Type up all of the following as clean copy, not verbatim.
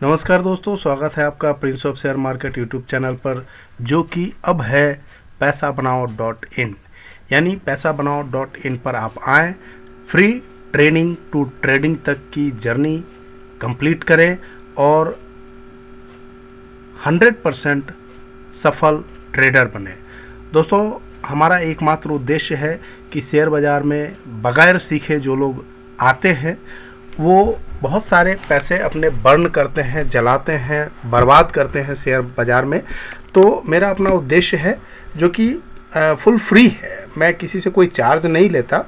नमस्कार दोस्तों, स्वागत है आपका Prince of share market YouTube channel पर, जो कि अब है पैसा बनाओ .in। यानी पैसा बनाओ .in पर आप आएँ, फ्री ट्रेनिंग टू ट्रेडिंग तक की जर्नी कंप्लीट करें और 100% सफल ट्रेडर बने। दोस्तों, हमारा एकमात्र उद्देश्य है कि शेयर बाज़ार में बगैर सीखे जो लोग आते हैं वो बहुत सारे पैसे अपने बर्न करते हैं, जलाते हैं, बर्बाद करते हैं शेयर बाज़ार में। तो मेरा अपना उद्देश्य है जो कि फुल फ्री है, मैं किसी से कोई चार्ज नहीं लेता,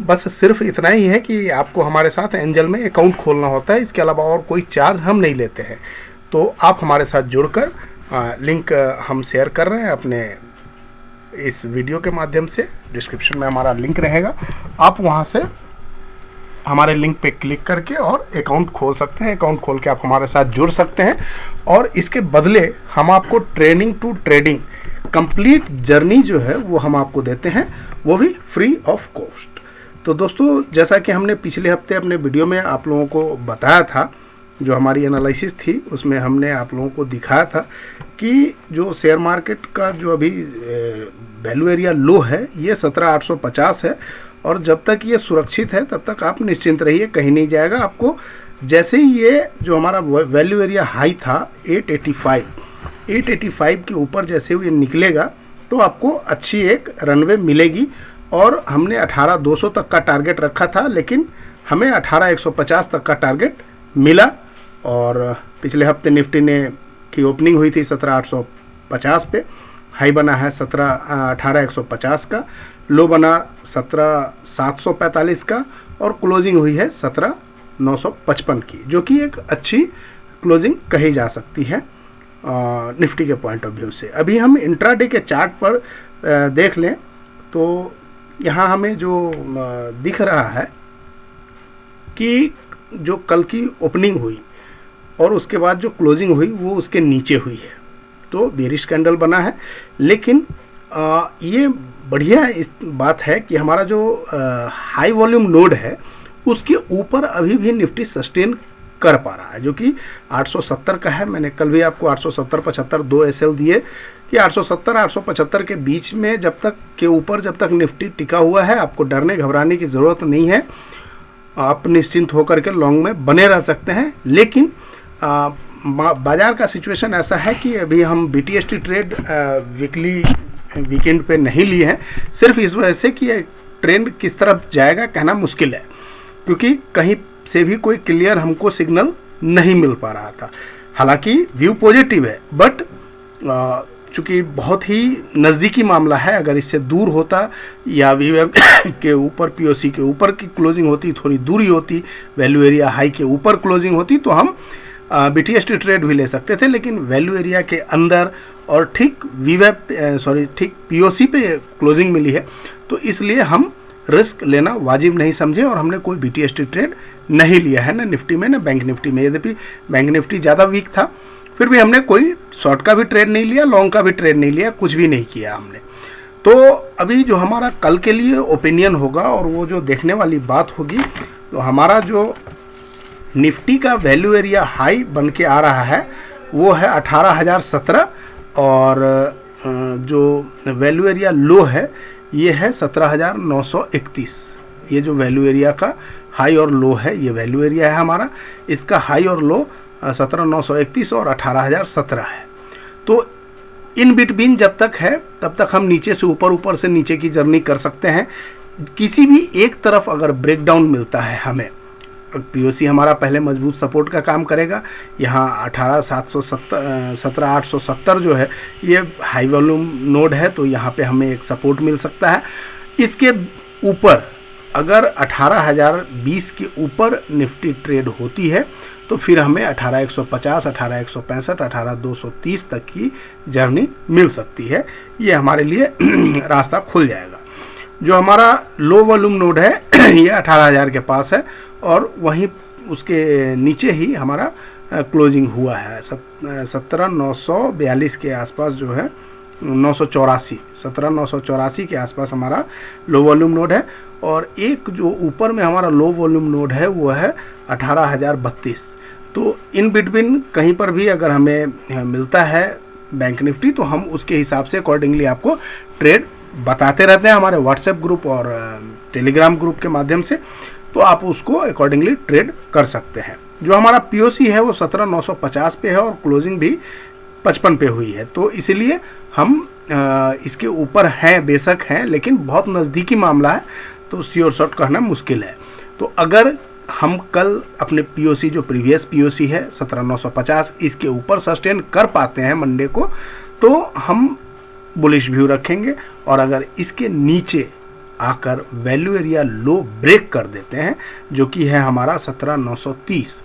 बस सिर्फ इतना ही है कि आपको हमारे साथ एंजल में अकाउंट खोलना होता है। इसके अलावा और कोई चार्ज हम नहीं लेते हैं। तो आप हमारे साथ जुड़कर लिंक हम शेयर कर रहे हैं अपने इस वीडियो के माध्यम से। डिस्क्रिप्शन में हमारा लिंक रहेगा, आप वहाँ से हमारे लिंक पे क्लिक करके और अकाउंट खोल सकते हैं। अकाउंट खोल के आप हमारे साथ जुड़ सकते हैं और इसके बदले हम आपको training to trading complete journey जो है वो हम आपको देते हैं, वो भी फ्री ऑफ कॉस्ट। तो दोस्तों, जैसा कि हमने पिछले हफ्ते अपने वीडियो में आप लोगों को बताया था, जो हमारी एनालिसिस थी उसमें हमने आप लोगों को दिखाया था कि जो शेयर मार्केट का जो अभी वैल्यू एरिया लो है ये 17,850 है और जब तक ये सुरक्षित है तब तक आप निश्चिंत रहिए, कहीं नहीं जाएगा। आपको जैसे ही ये जो हमारा वैल्यू एरिया हाई था 885 के ऊपर जैसे ही ये निकलेगा तो आपको अच्छी एक रनवे मिलेगी। और हमने 18,200 तक का टारगेट रखा था, लेकिन हमें 18,150 तक का टारगेट मिला। और पिछले हफ्ते निफ्टी ने की ओपनिंग हुई थी 17,850 पे, हाई बना है 18,150 का, लो बना 17,745 का और क्लोजिंग हुई है 17,955 की, जो कि एक अच्छी क्लोजिंग कही जा सकती है निफ्टी के पॉइंट ऑफ व्यू से। अभी हम इंट्राडे के चार्ट पर देख लें तो यहाँ हमें जो दिख रहा है कि जो कल की ओपनिंग हुई और उसके बाद जो क्लोजिंग हुई वो उसके नीचे हुई है, तो बेरिश कैंडल बना है। लेकिन ये बढ़िया इस बात है कि हमारा जो हाई वॉल्यूम नोड है उसके ऊपर अभी भी निफ्टी सस्टेन कर पा रहा है, जो कि 870 का है। मैंने कल भी आपको 870-75 दो एसएल दिए कि 870-875 के बीच में जब तक के ऊपर जब तक निफ्टी टिका हुआ है, आपको डरने घबराने की ज़रूरत नहीं है, आप निश्चिंत होकर के लॉन्ग में बने रह सकते हैं। लेकिन बाज़ार का सिचुएशन ऐसा है कि अभी हम BTST ट्रेड वीकेंड पे नहीं लिए हैं, सिर्फ इस वजह से कि ट्रेंड किस तरफ जाएगा कहना मुश्किल है, क्योंकि कहीं से भी कोई क्लियर हमको सिग्नल नहीं मिल पा रहा था। हालांकि व्यू पॉजिटिव है, बट चूँकि बहुत ही नज़दीकी मामला है, अगर इससे दूर होता या वीवेब के ऊपर POC के ऊपर की क्लोजिंग होती, थोड़ी दूरी होती, वैल्यू एरिया हाई के ऊपर क्लोजिंग होती तो हम BTST ट्रेड भी ले सकते थे। लेकिन वैल्यू एरिया के अंदर और ठीक ठीक POC पे क्लोजिंग मिली है, तो इसलिए हम रिस्क लेना वाजिब नहीं समझे और हमने कोई BTST ट्रेड नहीं लिया है, ना निफ्टी में ना बैंक निफ्टी में। यद्यपि बैंक निफ्टी ज़्यादा वीक था, फिर भी हमने कोई शॉर्ट का भी ट्रेड नहीं लिया, लॉन्ग का भी ट्रेड नहीं लिया, कुछ भी नहीं किया हमने। तो अभी जो हमारा कल के लिए ओपिनियन होगा और वो जो देखने वाली बात होगी, तो हमारा जो निफ्टी का वैल्यू एरिया हाई बन के आ रहा है वो है 18,017 और जो वैल्यू एरिया लो है ये है 17,931। ये जो वैल्यू एरिया का हाई और लो है, ये वैल्यू एरिया है हमारा, इसका हाई और लो 17,931 और 18,017 है। तो इन बिटवीन जब तक है तब तक हम नीचे से ऊपर, ऊपर से नीचे की जर्नी कर सकते हैं। किसी भी एक तरफ अगर ब्रेकडाउन मिलता है हमें, POC हमारा पहले मजबूत सपोर्ट का काम करेगा। यहाँ 17,870 जो है ये हाई वॉल्यूम नोड है, तो यहाँ पे हमें एक सपोर्ट मिल सकता है। इसके ऊपर अगर 18,020 के ऊपर निफ्टी ट्रेड होती है तो फिर हमें 18,150, 18,165, 18,230 तक की जर्नी मिल सकती है। ये हमारे लिए रास्ता खुल जाएगा। जो हमारा लो वॉल्यूम नोड है ये 18,000 के पास है और वहीं उसके नीचे ही हमारा क्लोजिंग हुआ है 17,942 के आसपास, जो है 17,984 के आसपास हमारा लो वॉल्यूम नोड है। और एक जो ऊपर में हमारा लो वॉल्यूम नोड है वो है 18,032। तो इन बिटवीन कहीं पर भी अगर हमें मिलता है बैंक निफ्टी तो हम उसके हिसाब से अकॉर्डिंगली आपको ट्रेड बताते रहते हैं हमारे व्हाट्सएप ग्रुप और टेलीग्राम ग्रुप के माध्यम से, तो आप उसको अकॉर्डिंगली ट्रेड कर सकते हैं। जो हमारा पीओसी है वो 17,950 पे है और क्लोजिंग भी 55 पे हुई है, तो इसीलिए हम इसके ऊपर हैं, बेशक हैं, लेकिन बहुत नज़दीकी मामला है तो श्योर शॉट कहना मुश्किल है। तो अगर हम कल अपने पीओसी जो प्रीवियस पीओसी है 17,950 इसके ऊपर सस्टेन कर पाते हैं मंडे को, तो हम बुलिश व्यू रखेंगे, और अगर इसके नीचे आकर वैल्यू एरिया लो ब्रेक कर देते हैं जो कि है हमारा 17,930,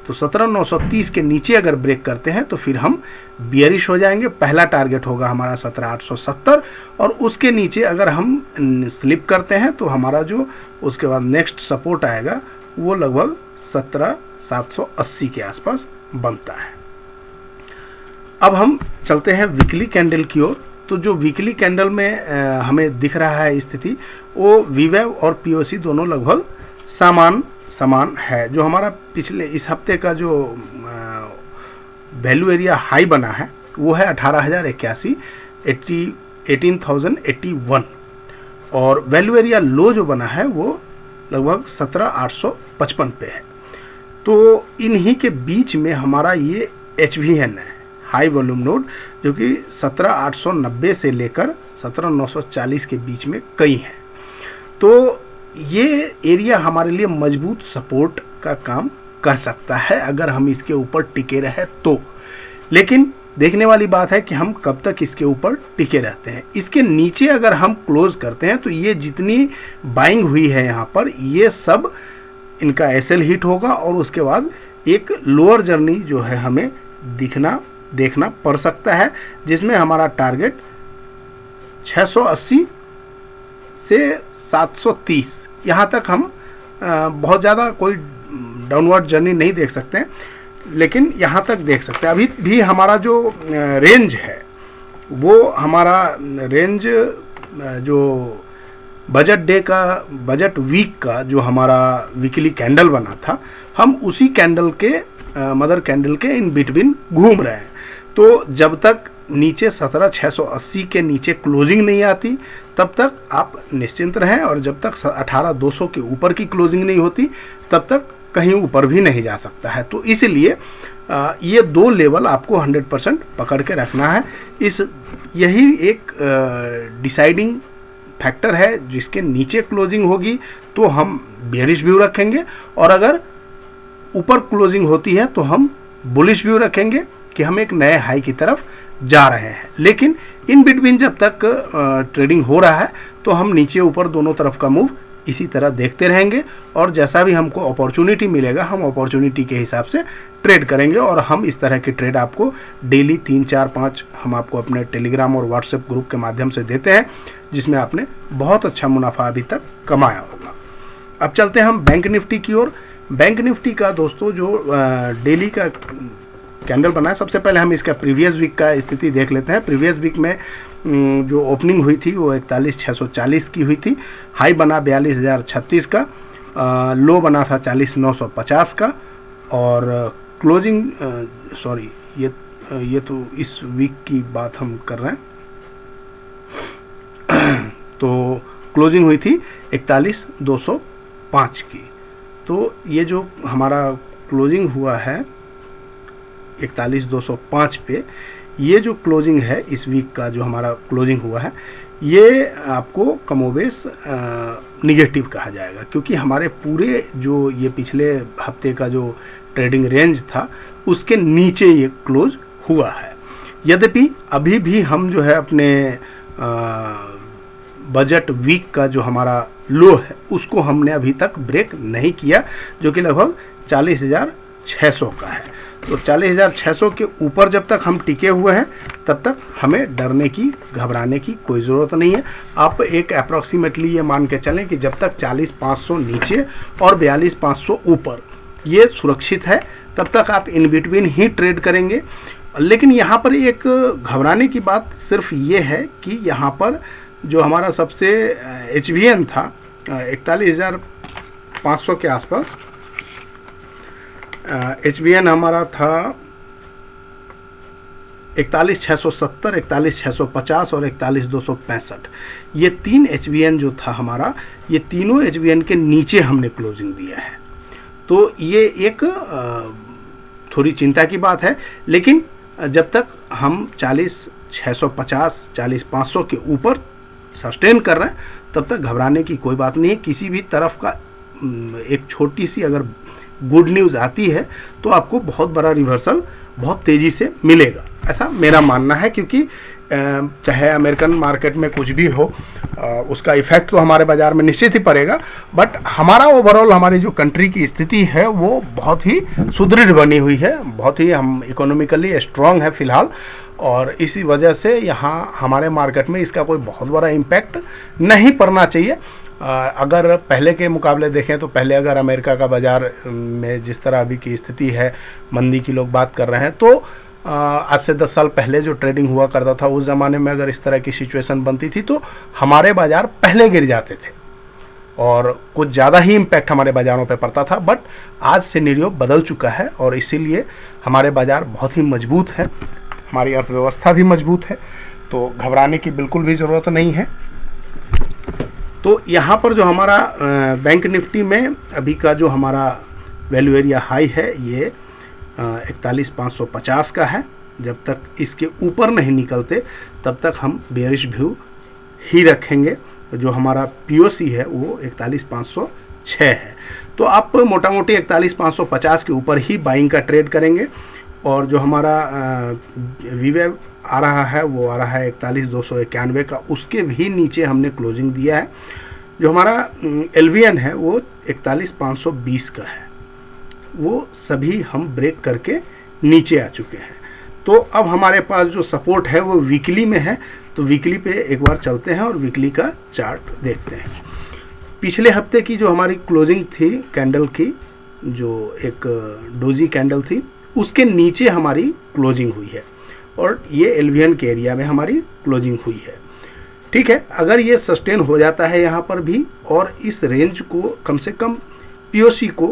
तो 17,930 के नीचे अगर ब्रेक करते हैं तो फिर हम बियरिश हो जाएंगे। पहला टारगेट होगा हमारा 17,870, और उसके नीचे अगर हम स्लिप करते हैं तो हमारा जो उसके बाद नेक्स्ट सपोर्ट आएगा वो लगभग 17,780 के आसपास बनता है। अब हम चलते हैं वीकली कैंडल की ओर। तो जो वीकली कैंडल में हमें दिख रहा है स्थिति, वो वीवेव और पीओसी दोनों लगभग समान है। जो हमारा पिछले इस हफ्ते का जो वैल्यू एरिया हाई बना है वो है 18,081, 18,081, और वैल्यू एरिया लो जो बना है वो लगभग 17,855 पे है। तो इन्हीं के बीच में हमारा ये HVN है, हाई वॉल्यूम नोड, जो कि 17,890 से लेकर 17,940 के बीच में कई हैं। तो ये एरिया हमारे लिए मजबूत सपोर्ट का काम कर सकता है अगर हम इसके ऊपर टिके रहे तो, लेकिन देखने वाली बात है कि हम कब तक इसके ऊपर टिके रहते हैं। इसके नीचे अगर हम क्लोज करते हैं तो ये जितनी बाइंग हुई है यहाँ पर, ये सब इनका SL हिट होगा, और उसके बाद एक लोअर जर्नी जो है हमें देखना पड़ सकता है, जिसमें हमारा टारगेट 680 से 730 यहाँ तक हम बहुत ज़्यादा कोई डाउनवर्ड जर्नी नहीं देख सकते हैं, लेकिन यहाँ तक देख सकते हैं। अभी भी हमारा जो रेंज है वो हमारा रेंज जो बजट वीक का जो हमारा वीकली कैंडल बना था, हम उसी कैंडल के मदर कैंडल के इन बिटवीन घूम रहे हैं। तो जब तक नीचे 17,680 के नीचे क्लोजिंग नहीं आती तब तक आप निश्चिंत रहें, और जब तक 18,200 के ऊपर की क्लोजिंग नहीं होती तब तक कहीं ऊपर भी नहीं जा सकता है। तो इसलिए ये दो लेवल आपको 100% पकड़ के रखना है। यही एक डिसाइडिंग फैक्टर है, जिसके नीचे क्लोजिंग होगी तो हम बेयरिश व्यू रखेंगे, और अगर ऊपर क्लोजिंग होती है तो हम बुलिश व्यू रखेंगे कि हम एक नए हाई की तरफ जा रहे हैं। लेकिन इन बिटवीन जब तक ट्रेडिंग हो रहा है तो हम नीचे ऊपर दोनों तरफ का मूव इसी तरह देखते रहेंगे, और जैसा भी हमको अपॉर्चुनिटी मिलेगा हम अपॉर्चुनिटी के हिसाब से ट्रेड करेंगे। और हम इस तरह की ट्रेड आपको डेली 3, 4, 5 हम आपको अपने टेलीग्राम और व्हाट्सएप ग्रुप के माध्यम से देते हैं, जिसमें आपने बहुत अच्छा मुनाफा अभी तक कमाया होगा। अब चलते हैं हम बैंक निफ्टी की ओर। बैंक निफ्टी का दोस्तों जो डेली का कैंडल बना है, सबसे पहले हम इसका प्रीवियस वीक का स्थिति देख लेते हैं। प्रीवियस वीक में जो ओपनिंग हुई थी वो 41,640 की हुई थी, हाई बना 42,036 का, लो बना था 40,950 का, और क्लोजिंग सॉरी ये तो इस वीक की बात हम कर रहे हैं। तो क्लोजिंग हुई थी 41,205 की। तो ये जो हमारा क्लोजिंग हुआ है 41,205 पे, ये जो क्लोजिंग है इस वीक का जो हमारा क्लोजिंग हुआ है, ये आपको कमोबेश निगेटिव कहा जाएगा, क्योंकि हमारे पूरे जो ये पिछले हफ्ते का जो ट्रेडिंग रेंज था उसके नीचे ये क्लोज हुआ है। यद्यपि अभी भी हम जो है अपने बजट वीक का जो हमारा लो है उसको हमने अभी तक ब्रेक नहीं किया, जो कि लगभग 40,600 का है। तो 40,600 के ऊपर जब तक हम टिके हुए हैं तब तक हमें डरने की, घबराने की कोई ज़रूरत नहीं है। आप एक अप्रॉक्सीमेटली ये मान के चलें कि जब तक 40,500 नीचे और 42,500 ऊपर ये सुरक्षित है तब तक आप इन बिटवीन ही ट्रेड करेंगे। लेकिन यहाँ पर एक घबराने की बात सिर्फ ये है कि यहाँ पर जो हमारा सबसे HVN था 41,500 के आसपास, HBN हमारा था 41,670, 41,650 और 41,265। ये 3 HBN जो था हमारा, ये तीनों HBN के नीचे हमने क्लोजिंग दिया है। तो ये एक थोड़ी चिंता की बात है, लेकिन जब तक हम 40,650, 40,500 के ऊपर सस्टेन कर रहे हैं तब तक घबराने की कोई बात नहीं है। किसी भी तरफ का एक छोटी सी अगर गुड न्यूज़ आती है तो आपको बहुत बड़ा रिवर्सल बहुत तेज़ी से मिलेगा, ऐसा मेरा मानना है। क्योंकि चाहे अमेरिकन मार्केट में कुछ भी हो, उसका इफेक्ट तो हमारे बाज़ार में निश्चित ही पड़ेगा, बट हमारा ओवरऑल हमारी जो कंट्री की स्थिति है वो बहुत ही सुदृढ़ बनी हुई है, बहुत ही हम इकोनॉमिकली स्ट्रांग है फ़िलहाल, और इसी वजह से यहाँ हमारे मार्केट में इसका कोई बहुत बड़ा इम्पैक्ट नहीं पड़ना चाहिए। अगर पहले के मुकाबले देखें तो पहले अगर अमेरिका का बाज़ार में जिस तरह अभी की स्थिति है, मंदी की लोग बात कर रहे हैं, तो आज से 10 साल पहले जो ट्रेडिंग हुआ करता था उस ज़माने में अगर इस तरह की सिचुएशन बनती थी तो हमारे बाज़ार पहले गिर जाते थे और कुछ ज़्यादा ही इम्पैक्ट हमारे बाज़ारों पे पड़ता था। बट आज सिनेरियो बदल चुका है और इसीलिए हमारे बाज़ार बहुत ही मजबूत है, हमारी अर्थव्यवस्था भी मजबूत है, तो घबराने की बिल्कुल भी ज़रूरत नहीं है। तो यहाँ पर जो हमारा बैंक निफ्टी में अभी का जो हमारा वैल्यू एरिया हाई है ये 41,550 का है। जब तक इसके ऊपर नहीं निकलते तब तक हम बेरिश व्यू ही रखेंगे। जो हमारा POC है वो 41,506 है, तो आप मोटा मोटी 41,550 के ऊपर ही बाइंग का ट्रेड करेंगे। और जो हमारा वीवेव आ रहा है वो आ रहा है 41,291 का, उसके भी नीचे हमने क्लोजिंग दिया है। जो हमारा LVN है वो 41,520 का है, वो सभी हम ब्रेक करके नीचे आ चुके हैं। तो अब हमारे पास जो सपोर्ट है वो वीकली में है, तो वीकली पे एक बार चलते हैं और वीकली का चार्ट देखते हैं। पिछले हफ्ते की जो हमारी क्लोजिंग थी कैंडल की, जो एक डोजी कैंडल थी, उसके नीचे हमारी क्लोजिंग हुई है और ये LVN के एरिया में हमारी क्लोजिंग हुई है। ठीक है, अगर ये सस्टेन हो जाता है यहाँ पर भी और इस रेंज को कम से कम POC को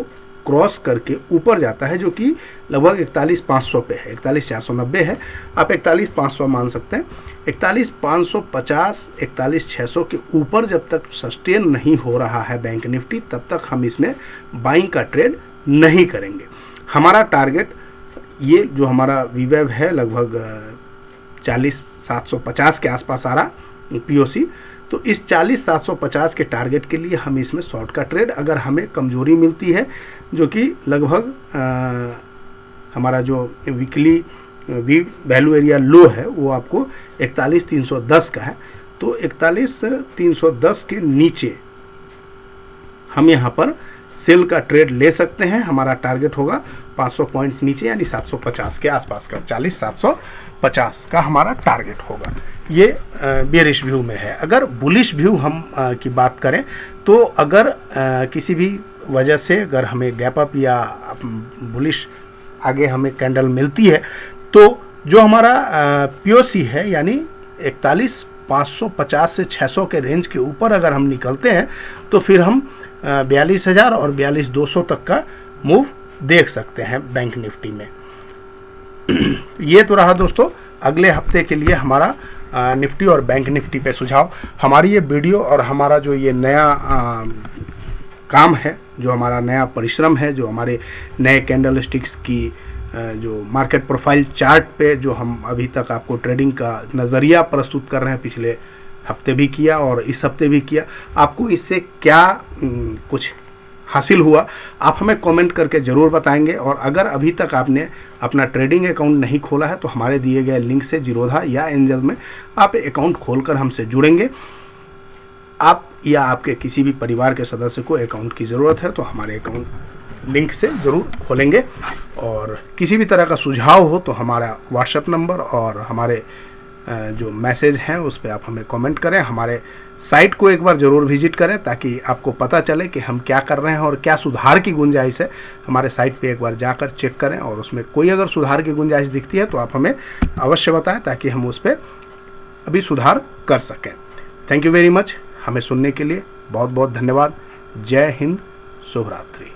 क्रॉस करके ऊपर जाता है, जो कि लगभग 41,500 पे है, 41,490 है, आप 41,500 मान सकते हैं। 41,550, 41,600 के ऊपर जब तक सस्टेन नहीं हो रहा है बैंक निफ्टी, तब तक हम इसमें बाइंग का ट्रेड नहीं करेंगे। हमारा टारगेट ये जो हमारा वीवेव है लगभग 40,750 के आसपास आ रहा POC, तो इस 40,750 के टारगेट के लिए हम इसमें शॉर्ट का ट्रेड, अगर हमें कमजोरी मिलती है जो कि लगभग हमारा जो वीकली वैल्यू एरिया लो है वो आपको 41,310 का है, तो 41,310 के नीचे हम यहाँ पर सेल का ट्रेड ले सकते हैं। हमारा टारगेट होगा 500 पॉइंट नीचे यानी 750 के आसपास का, 40,750 का हमारा टारगेट होगा। ये बेरिश व्यू में है। अगर बुलिश व्यू हम की बात करें तो अगर किसी भी वजह से अगर हमें गैप अप या बुलिश आगे हमें कैंडल मिलती है, तो जो हमारा POC है यानी 41,550 से 600 के रेंज के ऊपर अगर हम निकलते हैं तो फिर हम 42,000 और 42,200 तक का मूव देख सकते हैं बैंक निफ्टी में। ये तो रहा दोस्तों अगले हफ्ते के लिए हमारा निफ्टी और बैंक निफ्टी पे सुझाव। हमारी ये वीडियो और हमारा जो ये नया काम है, जो हमारा नया परिश्रम है, जो हमारे नए कैंडल स्टिक्स की जो मार्केट प्रोफाइल चार्ट पे जो हम अभी तक आपको ट्रेडिंग का नज़रिया प्रस्तुत कर रहे हैं, पिछले हफ्ते भी किया और इस हफ्ते भी किया, आपको इससे क्या कुछ हासिल हुआ आप हमें कमेंट करके ज़रूर बताएंगे। और अगर अभी तक आपने अपना ट्रेडिंग अकाउंट नहीं खोला है तो हमारे दिए गए लिंक से जीरोधा या एंजल में आप अकाउंट खोलकर हमसे जुड़ेंगे। आप या आपके किसी भी परिवार के सदस्य को अकाउंट की ज़रूरत है तो हमारे अकाउंट लिंक से ज़रूर खोलेंगे। और किसी भी तरह का सुझाव हो तो हमारा व्हाट्सएप नंबर और हमारे जो मैसेज हैं उस पर आप हमें कमेंट करें। हमारे साइट को एक बार ज़रूर विजिट करें ताकि आपको पता चले कि हम क्या कर रहे हैं और क्या सुधार की गुंजाइश है। हमारे साइट पे एक बार जाकर चेक करें और उसमें कोई अगर सुधार की गुंजाइश दिखती है तो आप हमें अवश्य बताएं ताकि हम उस पर अभी सुधार कर सकें। Thank you very much. हमें सुनने के लिए बहुत बहुत धन्यवाद। जय हिंद, शुभ रात्रि।